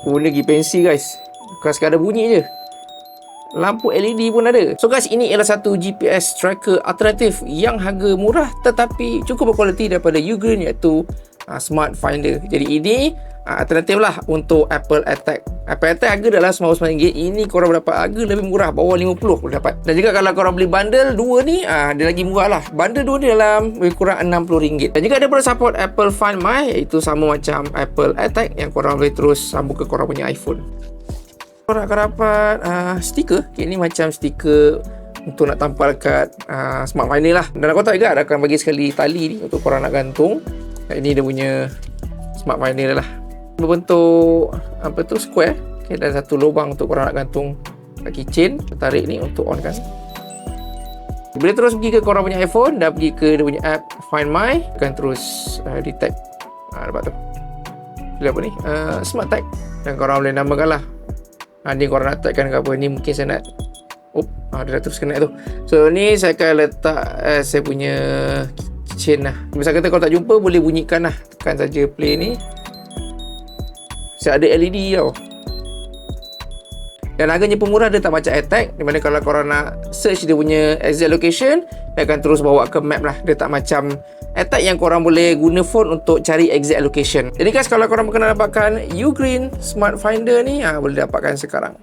Guna pergi pensi guys, bukan sekadar bunyi je, lampu LED pun ada. So guys, ini ialah satu GPS tracker alternatif yang harga murah tetapi cukup berkualiti daripada Ugreen, iaitu Smart Finder. Jadi ini alternatif lah untuk Apple AirTag. Apple AirTag harga dalam RM99. Ini korang dapat harga lebih murah, bawah 50 boleh dapat. Dan juga kalau korang beli bundle dua ni, dia lagi murah lah. Bundle dua ni dalam lebih kurang RM60. Dan juga ada pun support Apple Find My, iaitu sama macam Apple AirTag yang korang boleh terus sambung ke korang punya iPhone. Korang akan dapat stiker. Ini macam stiker untuk nak tampal kat Smart Finder lah. Dan aku tahu juga ada akan bagi sekali tali ni untuk korang nak gantung. Ini dia punya Smart Finder lah, berbentuk square. Okay, dan satu lubang untuk korang nak gantung kat keychain. Tarik ni untuk on kan. Bila terus pergi ke korang punya iPhone dan pergi ke dia punya app Find My, akan terus detect. Dapat tu dia apa ni, Smart Tag. Dan korang boleh namakan lah, ni korang nak tagkan ke apa. Ni mungkin saya nak dia dah terus connect tu. So ni saya akan letak saya punya keychain lah. Misal kata kalau tak jumpa, boleh bunyikan lah, tekan saja play ni. Saya ada LED tau. Dan harganya pun murah, dia tak macam AirTag, di mana kalau korang nak search dia punya exact location, dia akan terus bawa ke map lah. Dia tak macam AirTag yang korang boleh guna phone untuk cari exact location. Jadi guys, kalau korang nak dapatkan Ugreen Smart Finder ni, boleh dapatkan sekarang.